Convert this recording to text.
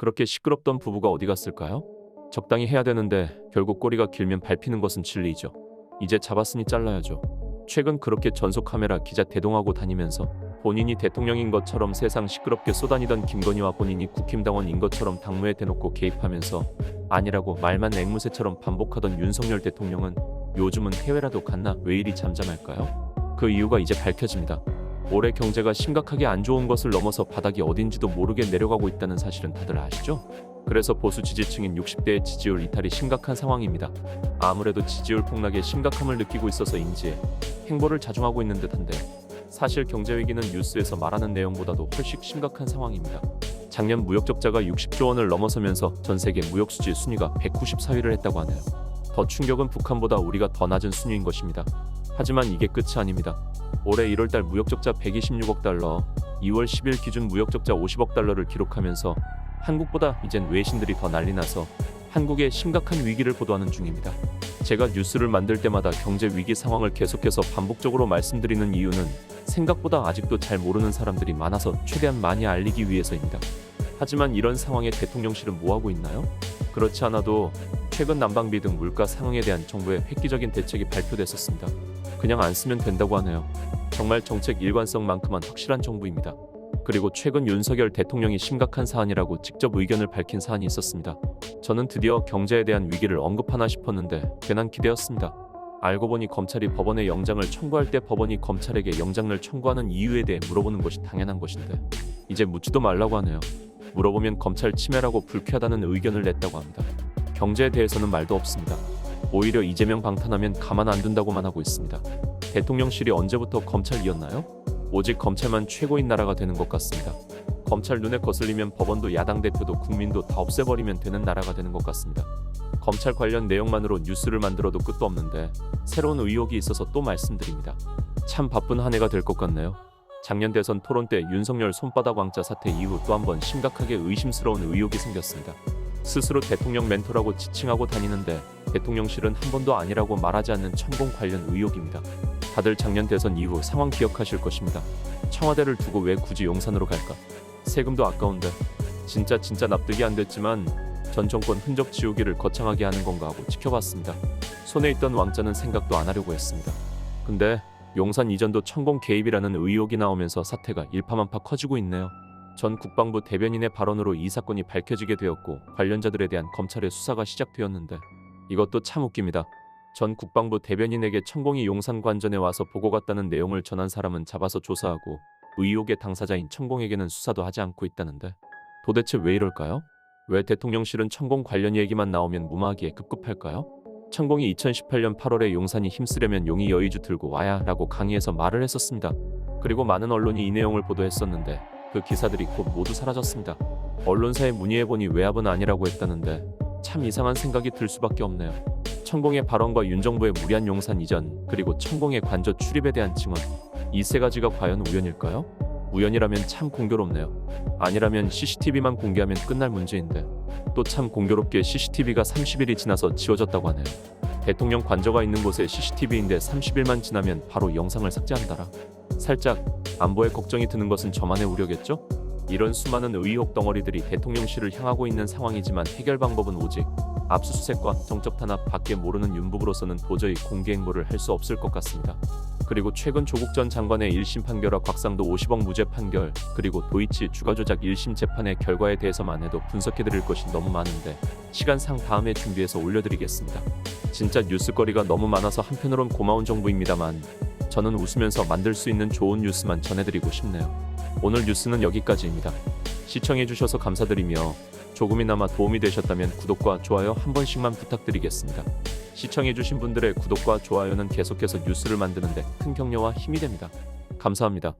그렇게 시끄럽던 부부가 어디 갔을까요? 적당히 해야 되는데 결국 꼬리가 길면 밟히는 것은 진리이죠. 이제 잡았으니 잘라야죠. 최근 그렇게 전속 카메라 기자 대동하고 다니면서 본인이 대통령인 것처럼 세상 시끄럽게 쏘다니던 김건희와 본인이 국힘당원인 것처럼 당무에 대놓고 개입하면서 아니라고 말만 앵무새처럼 반복하던 윤석열 대통령은 요즘은 해외라도 갔나 왜 이리 잠잠할까요? 그 이유가 이제 밝혀집니다. 올해 경제가 심각하게 안 좋은 것을 넘어서 바닥이 어딘지도 모르게 내려가고 있다는 사실은 다들 아시죠? 그래서 보수 지지층인 60대의 지지율 이탈이 심각한 상황입니다. 아무래도 지지율 폭락에 심각함을 느끼고 있어서인지 행보를 자중하고 있는 듯한데 사실 경제위기는 뉴스에서 말하는 내용보다도 훨씬 심각한 상황입니다. 작년 무역 적자가 60조 원을 넘어서면서 전 세계 무역 수지 순위가 194위를 했다고 하네요. 더 충격은 북한보다 우리가 더 낮은 순위인 것입니다. 하지만 이게 끝이 아닙니다. 올해 1월달 무역 적자 126억 달러, 2월 10일 기준 무역 적자 50억 달러를 기록하면서 한국보다 이젠 외신들이 더 난리나서 한국의 심각한 위기를 보도하는 중입니다. 제가 뉴스를 만들 때마다 경제 위기 상황을 계속해서 반복적으로 말씀드리는 이유는 생각보다 아직도 잘 모르는 사람들이 많아서 최대한 많이 알리기 위해서입니다. 하지만 이런 상황에 대통령실은 뭐하고 있나요? 그렇지 않아도 최근 난방비 등 물가 상황에 대한 정부의 획기적인 대책이 발표됐었습니다. 그냥 안 쓰면 된다고 하네요. 정말 정책 일관성만큼은 확실한 정부입니다. 그리고 최근 윤석열 대통령이 심각한 사안이라고 직접 의견을 밝힌 사안이 있었습니다. 저는 드디어 경제에 대한 위기를 언급하나 싶었는데 괜한 기대였습니다. 알고 보니 검찰이 법원에 영장을 청구할 때 법원이 검찰에게 영장을 청구하는 이유에 대해 물어보는 것이 당연한 것인데 이제 묻지도 말라고 하네요. 물어보면 검찰 침해라고 불쾌하다는 의견을 냈다고 합니다. 경제에 대해서는 말도 없습니다. 오히려 이재명 방탄하면 가만 안 둔다고만 하고 있습니다. 대통령실이 언제부터 검찰이었나요? 오직 검찰만 최고인 나라가 되는 것 같습니다. 검찰 눈에 거슬리면 법원도 야당 대표도 국민도 다 없애버리면 되는 나라가 되는 것 같습니다. 검찰 관련 내용만으로 뉴스를 만들어도 끝도 없는데 새로운 의혹이 있어서 또 말씀드립니다. 참 바쁜 한 해가 될 것 같네요. 작년 대선 토론 때 윤석열 손바닥 왕자 사태 이후 또 한 번 심각하게 의심스러운 의혹이 생겼습니다. 스스로 대통령 멘토라고 지칭하고 다니는데 대통령실은 한 번도 아니라고 말하지 않는 천공 관련 의혹입니다. 다들 작년 대선 이후 상황 기억하실 것입니다. 청와대를 두고 왜 굳이 용산으로 갈까? 세금도 아까운데 진짜 납득이 안 됐지만 전 정권 흔적 지우기를 거창하게 하는 건가 하고 지켜봤습니다. 손에 있던 왕자는 생각도 안 하려고 했습니다. 근데 용산 이전도 천공 개입이라는 의혹이 나오면서 사태가 일파만파 커지고 있네요. 전 국방부 대변인의 발언으로 이 사건이 밝혀지게 되었고 관련자들에 대한 검찰의 수사가 시작되었는데 이것도 참 웃깁니다. 전 국방부 대변인에게 천공이 용산 관전에 와서 보고 갔다는 내용을 전한 사람은 잡아서 조사하고 의혹의 당사자인 천공에게는 수사도 하지 않고 있다는데 도대체 왜 이럴까요? 왜 대통령실은 천공 관련 얘기만 나오면 무마하기에 급급할까요? 천공이 2018년 8월에 용산이 힘쓰려면 용이 여의주 들고 와야 라고 강의에서 말을 했었습니다. 그리고 많은 언론이 이 내용을 보도했었는데 그 기사들이 곧 모두 사라졌습니다. 언론사에 문의해보니 외압은 아니라고 했다는데 참 이상한 생각이 들 수밖에 없네요. 천공의 발언과 윤 정부의 무리한 용산 이전 그리고 천공의 관저 출입에 대한 증언 이 세 가지가 과연 우연일까요? 우연이라면 참 공교롭네요. 아니라면 CCTV만 공개하면 끝날 문제인데 또 참 공교롭게 CCTV가 30일이 지나서 지워졌다고 하네요. 대통령 관저가 있는 곳에 CCTV인데 30일만 지나면 바로 영상을 삭제한다라. 살짝 안보에 걱정이 드는 것은 저만의 우려겠죠? 이런 수많은 의혹 덩어리들이 대통령실을 향하고 있는 상황이지만 해결 방법은 오직 압수수색과 정적 탄압 밖에 모르는 윤부부로서는 도저히 공개 행보를 할 수 없을 것 같습니다. 그리고 최근 조국 전 장관의 1심 판결과 곽상도 50억 무죄 판결 그리고 도이치 주가 조작 1심 재판의 결과에 대해서만 해도 분석해드릴 것이 너무 많은데 시간상 다음에 준비해서 올려드리겠습니다. 진짜 뉴스거리가 너무 많아서 한편으론 고마운 정보입니다만 저는 웃으면서 만들 수 있는 좋은 뉴스만 전해드리고 싶네요. 오늘 뉴스는 여기까지입니다. 시청해주셔서 감사드리며 조금이나마 도움이 되셨다면 구독과 좋아요 한 번씩만 부탁드리겠습니다. 시청해주신 분들의 구독과 좋아요는 계속해서 뉴스를 만드는데 큰 격려와 힘이 됩니다. 감사합니다.